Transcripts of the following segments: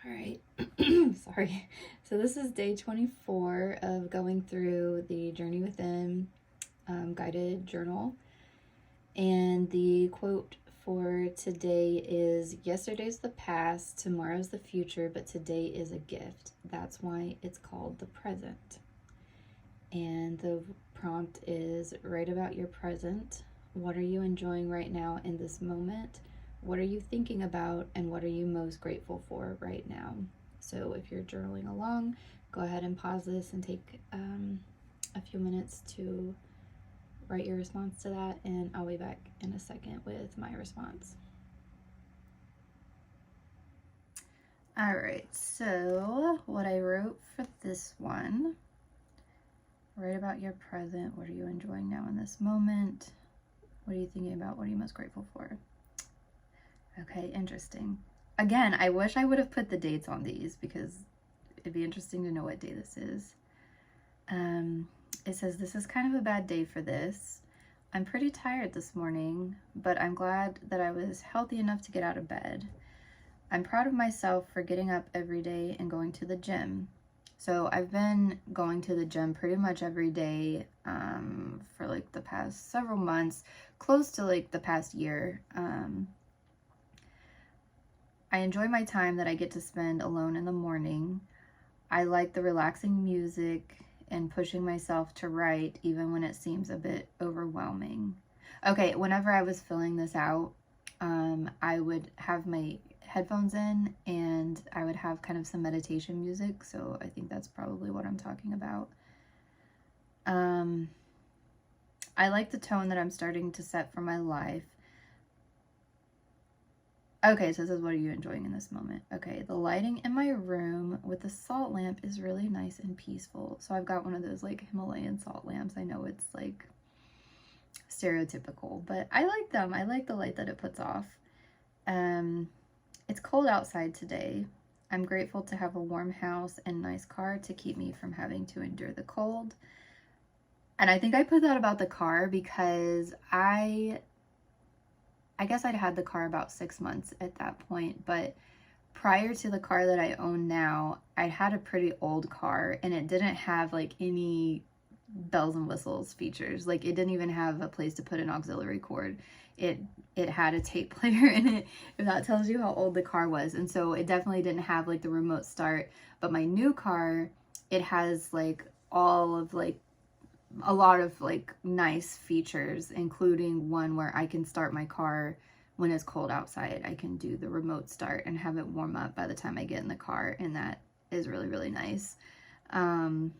All right. Sorry. So this is day 24 of going through the Journey Within guided journal. And the quote for today is, "Yesterday's the past, tomorrow's the future, but today is a gift. That's why it's called the present." And the prompt is, write about your present. What are you enjoying right now in this moment? What are you thinking about, and what are you most grateful for right now? So if you're journaling along, go ahead and pause this and take a few minutes to write your response to that, and I'll be back in a second with my response. All right, so what I wrote for this one: write about your present. What are you enjoying now in this moment? What are you thinking about? What are you most grateful for? Okay, interesting. Again, I wish I would have put the dates on these because it'd be interesting to know what day this is. It says, "This is kind of a bad day for this. I'm pretty tired this morning, but I'm glad that I was healthy enough to get out of bed. I'm proud of myself for getting up every day and going to the gym." So I've been going to the gym pretty much every day for like the past several months, close to like the past year. I enjoy my time that I get to spend alone in the morning. I like the relaxing music and pushing myself to write even when it seems a bit overwhelming. Okay, whenever I was filling this out, I would have my headphones in and I would have kind of some meditation music, so I think that's probably what I'm talking about. I like the tone that I'm starting to set for my life. Okay, so it says, what are you enjoying in this moment? Okay, the lighting in my room with the salt lamp is really nice and peaceful. So I've got one of those like Himalayan salt lamps. I know it's like stereotypical, but I like them. I like the light that it puts off. It's cold outside today. I'm grateful to have a warm house and nice car to keep me from having to endure the cold. And I think I put that about the car because I guess I'd had the car about 6 months at that point, but prior to the car that I own now, I'd had a pretty old car and it didn't have like any bells and whistles features. Like it didn't even have a place to put an auxiliary cord. It had a tape player in it, if that tells you how old the car was. And so it definitely didn't have like the remote start. But my new car, it has like all of like a lot of like nice features, including one where I can start my car when it's cold outside. I can do the remote start and have it warm up by the time I get in the car, and that is really, really nice. So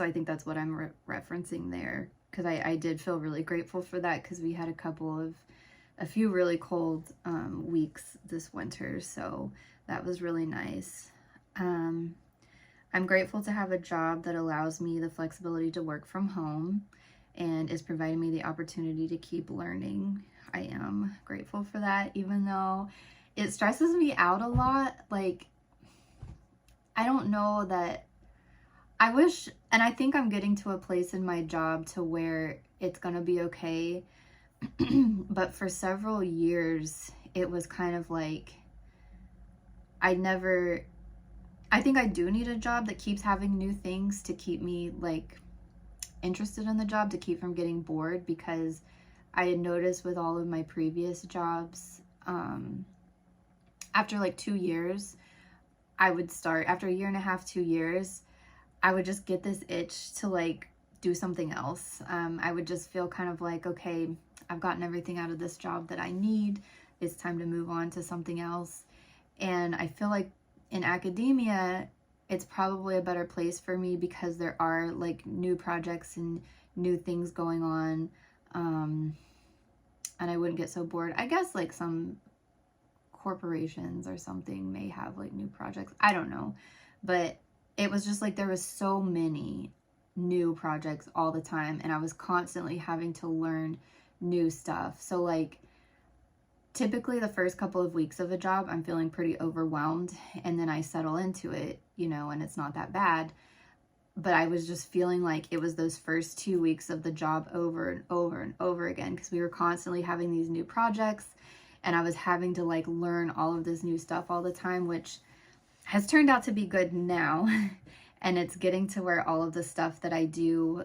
I think that's what I'm referencing there, because I did feel really grateful for that, because we had a few really cold weeks this winter, so that was really nice. I'm grateful to have a job that allows me the flexibility to work from home and is providing me the opportunity to keep learning. I am grateful for that, even though it stresses me out a lot. Like, I don't know that I wish, and I think I'm getting to a place in my job to where it's gonna be okay. But for several years, it was kind of like I think I do need a job that keeps having new things to keep me like interested in the job, to keep from getting bored, because I had noticed with all of my previous jobs, after like 2 years, after a year and a half, 2 years, I would just get this itch to like do something else. I would just feel kind of like, okay, I've gotten everything out of this job that I need. It's time to move on to something else. And I feel like in academia, it's probably a better place for me because there are like new projects and new things going on. And I wouldn't get so bored. I guess like some corporations or something may have like new projects. I don't know. But it was just like there was so many new projects all the time, and I was constantly having to learn new stuff. So like typically the first couple of weeks of a job, I'm feeling pretty overwhelmed, and then I settle into it, and it's not that bad. But I was just feeling like it was those first 2 weeks of the job over and over and over again, because we were constantly having these new projects and I was having to like learn all of this new stuff all the time, which has turned out to be good now. And it's getting to where all of the stuff that I do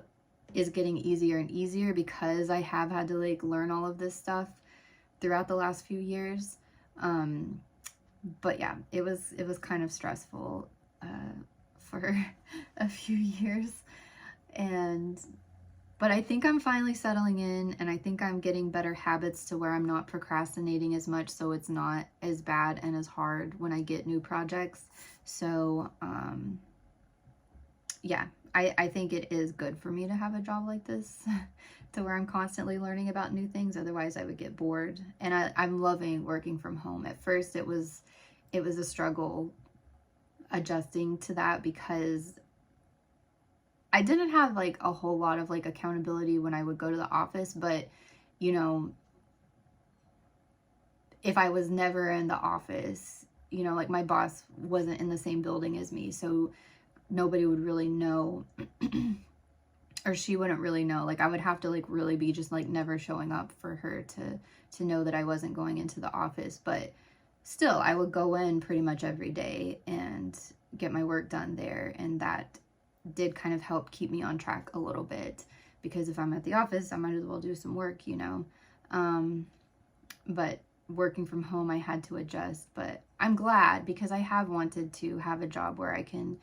is getting easier and easier because I have had to like learn all of this stuff throughout the last few years. But yeah, it was kind of stressful for a few years. But I think I'm finally settling in, and I think I'm getting better habits to where I'm not procrastinating as much, so it's not as bad and as hard when I get new projects. So yeah, I think it is good for me to have a job like this to where I'm constantly learning about new things. Otherwise I would get bored. And I'm loving working from home. At first it was a struggle adjusting to that because I didn't have like a whole lot of like accountability when I would go to the office, but you know, if I was never in the office, you know, like my boss wasn't in the same building as me, so nobody would really know or she wouldn't really know. Like I would have to like really be just like never showing up for her to know that I wasn't going into the office. But still, I would go in pretty much every day and get my work done there, and that did kind of help keep me on track a little bit, because if I'm at the office I might as well do some work, you know. But working from home I had to adjust, but I'm glad because I have wanted to have a job where I can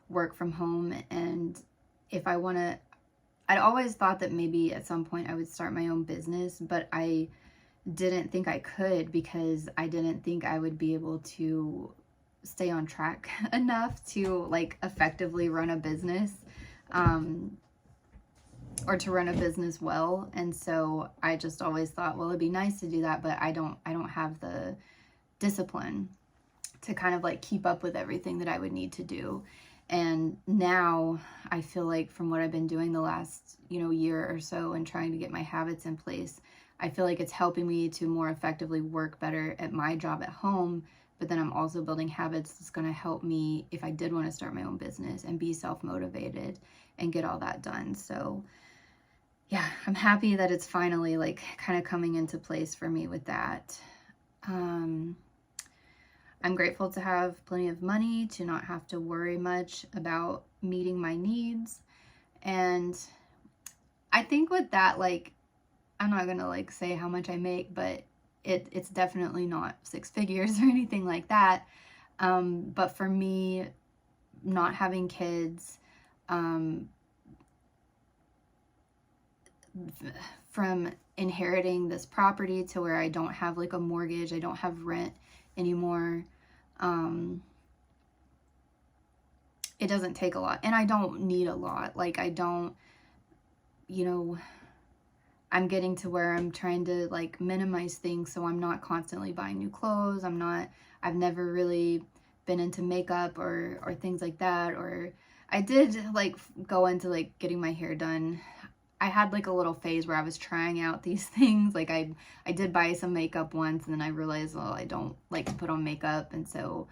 work from home. And if I want to, I'd always thought that maybe at some point I would start my own business, but I didn't think I could because I didn't think I would be able to stay on track enough to like effectively run a business, or to run a business well. And so I just always thought, well, it'd be nice to do that, but I don't have the discipline to kind of like keep up with everything that I would need to do. And now I feel like from what I've been doing the last, you know, year or so and trying to get my habits in place, I feel like it's helping me to more effectively work better at my job at home. But then I'm also building habits that's going to help me if I did want to start my own business and be self-motivated and get all that done. So yeah, I'm happy that it's finally like kind of coming into place for me with that. I'm grateful to have plenty of money to not have to worry much about meeting my needs. And I think with that, like, I'm not gonna like say how much I make, but it's definitely not six figures or anything like that. But for me, not having kids, from inheriting this property to where I don't have like a mortgage, I don't have rent anymore. It doesn't take a lot, and I don't need a lot. Like I don't, you know, I'm getting to where I'm trying to like minimize things so I'm not constantly buying new clothes. I've never really been into makeup or things like that. Or I did like go into like getting my hair done. I had like a little phase where I was trying out these things. Like I did buy some makeup once, and then I realized, well, I don't like to put on makeup, and so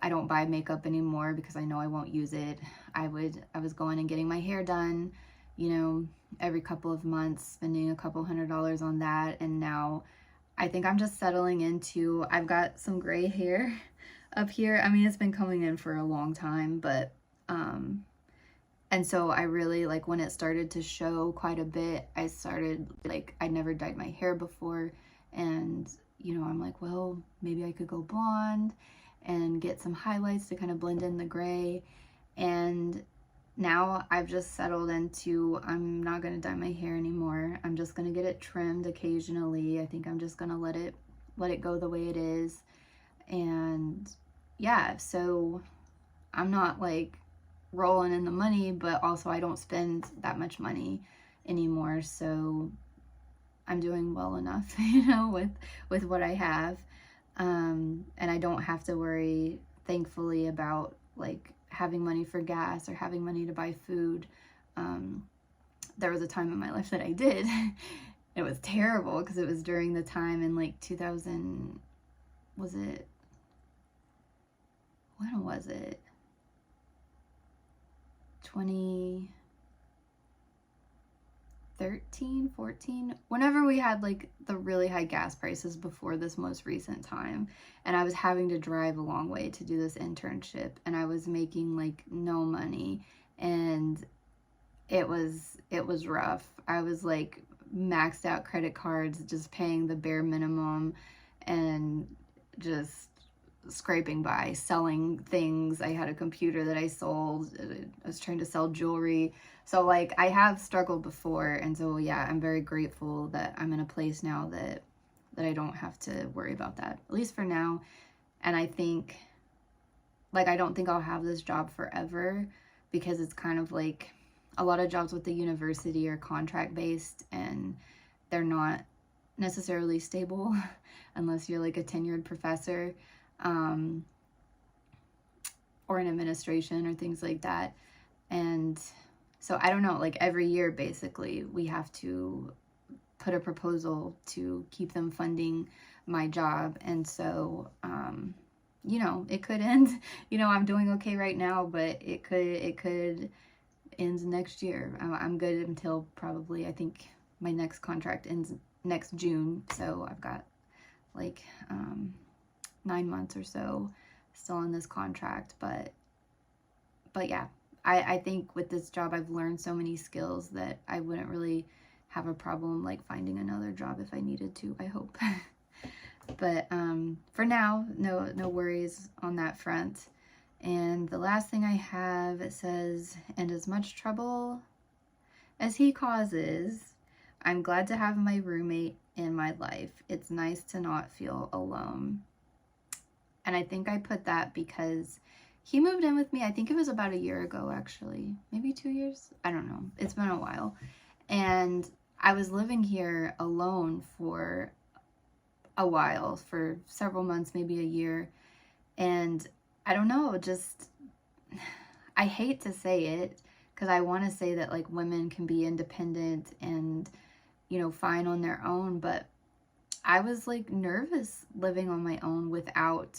I don't buy makeup anymore because I know I won't use it. I was going and getting my hair done, you know, every couple of months, spending a couple $100s on that. And now I think I'm just settling into, I've got some gray hair up here. I mean, it's been coming in for a long time, but, and so I really like when it started to show quite a bit, I started like, I never dyed my hair before. And, you know, I'm like, well, maybe I could go blonde and get some highlights to kind of blend in the gray. And now I've just settled into, I'm not going to dye my hair anymore. I'm just going to get it trimmed occasionally. I think I'm just going to let it go the way it is. And yeah, so I'm not like rolling in the money, but also I don't spend that much money anymore. So I'm doing well enough, you know, with what I have. And I don't have to worry, thankfully, about like having money for gas or having money to buy food. There was a time in my life that I did. It was terrible because it was during the time in like 2000, was it? When was it? 20, 2013, 14, whenever we had like the really high gas prices before this most recent time, and I was having to drive a long way to do this internship, and I was making like no money, and it was rough. I was like maxed out credit cards, just paying the bare minimum and just scraping by, selling things. I had a computer that I sold. I was trying to sell jewelry. So like I have struggled before, and so yeah, I'm very grateful that I'm in a place now that I don't have to worry about that, at least for now. And I think like I don't think I'll have this job forever, because it's kind of like a lot of jobs with the university are contract based, and they're not necessarily stable unless you're like a tenured professor, um, or in administration or things like that. And so I don't know, like every year basically we have to put a proposal to keep them funding my job. And so you know, it could end, you know, I'm doing okay right now, but it could end next year. I'm good until probably, I think my next contract ends next June, so I've got like 9 months or so still in this contract. But yeah, I think with this job I've learned so many skills that I wouldn't really have a problem like finding another job if I needed to, I hope. But for now, no worries on that front. And the last thing I have, it says, and as much trouble as he causes, I'm glad to have my roommate in my life. It's nice to not feel alone. And I think I put that because he moved in with me, I think it was about a year ago, actually. Maybe 2 years? I don't know. It's been a while. And I was living here alone for a while, for several months, maybe a year. And I don't know, just, I hate to say it, because I want to say that like women can be independent and, you know, fine on their own, but I was like nervous living on my own without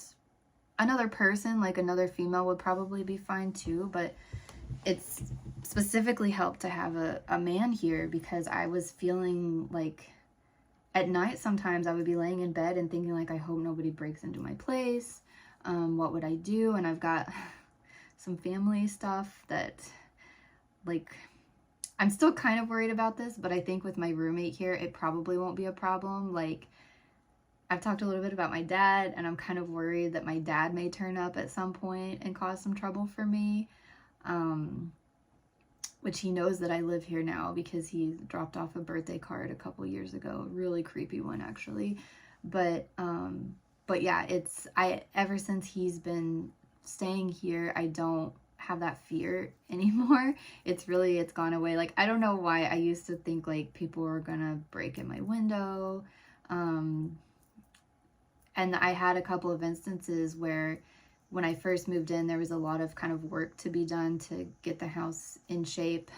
another person. Like another female would probably be fine too, but it's specifically helped to have a man here, because I was feeling like at night sometimes I would be laying in bed and thinking like, I hope nobody breaks into my place. What would I do? And I've got some family stuff that, like, I'm still kind of worried about this, but I think with my roommate here, it probably won't be a problem. Like, I've talked a little bit about my dad, and I'm kind of worried that my dad may turn up at some point and cause some trouble for me. Which he knows that I live here now, because he dropped off a birthday card a couple years ago. A really creepy one, actually. But yeah, ever since he's been staying here, I don't have that fear anymore. It's gone away. Like, I don't know why I used to think like people were gonna break in my window. And I had a couple of instances where when I first moved in, there was a lot of kind of work to be done to get the house in shape,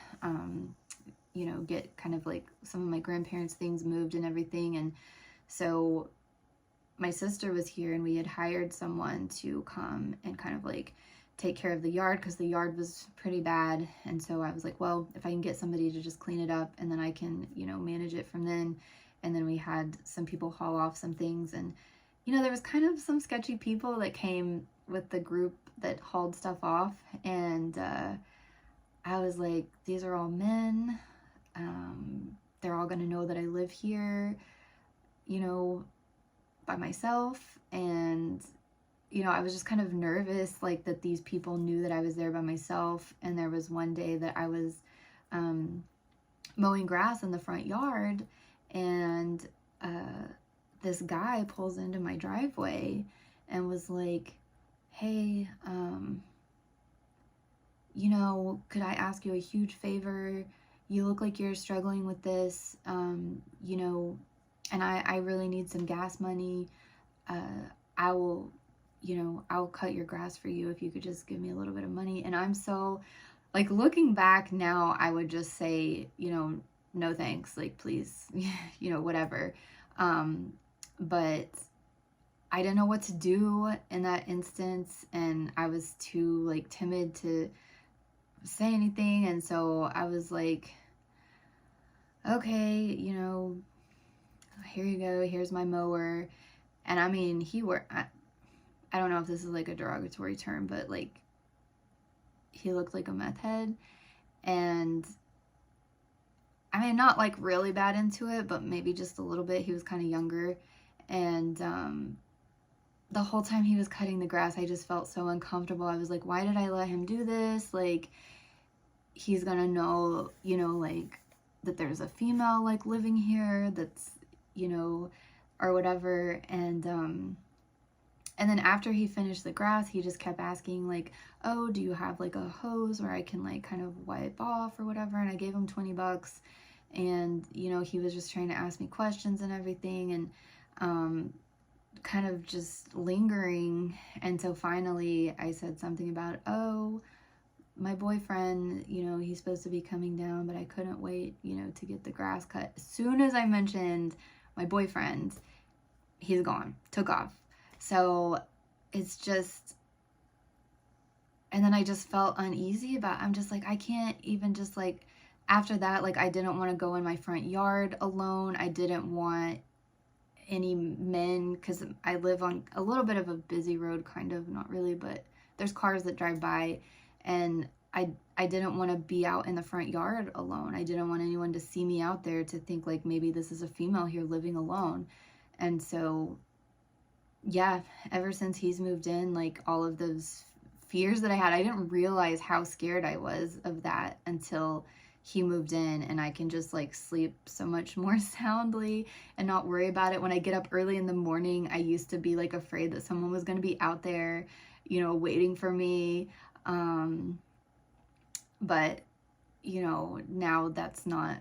you know, get kind of like some of my grandparents' things moved and everything. And so my sister was here, and we had hired someone to come and kind of like take care of the yard, because the yard was pretty bad. And so I was like, well, if I can get somebody to just clean it up, and then I can, you know, manage it from then. And then we had some people haul off some things, and you know, there was kind of some sketchy people that came with the group that hauled stuff off, and I was like, these are all men. They're all gonna know that I live here, you know, by myself. And you know, I was just kind of nervous, like, that these people knew that I was there by myself. And there was one day that I was mowing grass in the front yard, and this guy pulls into my driveway and was like, hey, you know, could I ask you a huge favor? You look like you're struggling with this, you know, and I really need some gas money. I will, you know, I'll cut your grass for you if you could just give me a little bit of money. And I'm so, like, looking back now, I would just say, you know, no thanks, like, please, you know, whatever. But I didn't know what to do in that instance, and I was too, like, timid to say anything. And so I was like, okay, you know, here you go, here's my mower. And I mean, I don't know if this is like a derogatory term, but like he looked like a meth head. And I mean, not like really bad into it, but maybe just a little bit. He was kind of younger. And the whole time he was cutting the grass, I just felt so uncomfortable. I was like, why did I let him do this? Like, he's gonna know, you know, like that there's a female like living here that's, you know, or whatever. And then after he finished the grass, he just kept asking like, oh, do you have like a hose where I can like kind of wipe off or whatever? And I gave him $20. And, you know, he was just trying to ask me questions and everything. And kind of just lingering. And so finally I said something about, oh, my boyfriend, you know, he's supposed to be coming down, but I couldn't wait, you know, to get the grass cut. As soon as I mentioned my boyfriend, he's gone, took off. So it's just, and then I just felt uneasy about, I'm just like, I can't even just like, after that, like I didn't want to go in my front yard alone. I didn't want any men, because I live on a little bit of a busy road, kind of, not really, but there's cars that drive by. And I didn't want to be out in the front yard alone. I didn't want anyone to see me out there to think like maybe this is a female here living alone. And so yeah, ever since he's moved in, like all of those fears that I had, I didn't realize how scared I was of that until he moved in, and I can just like sleep so much more soundly and not worry about it. When I get up early in the morning, I used to be like afraid that someone was going to be out there, you know, waiting for me. But you know, now that's not,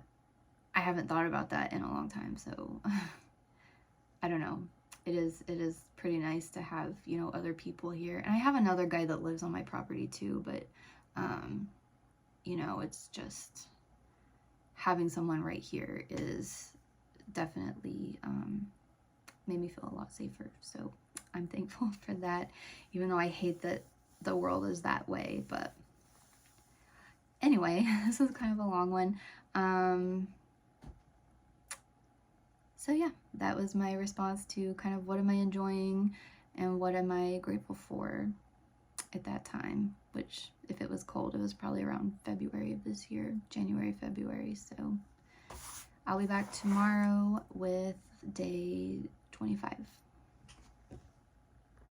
I haven't thought about that in a long time. So I don't know. It is pretty nice to have, you know, other people here. And I have another guy that lives on my property too, but you know, it's just having someone right here is definitely made me feel a lot safer. So I'm thankful for that, even though I hate that the world is that way. But anyway, this is kind of a long one. So yeah, that was my response to kind of what am I enjoying and what am I grateful for at that time, which if it was cold, it was probably around February of this year, January, February. So I'll be back tomorrow with day 25.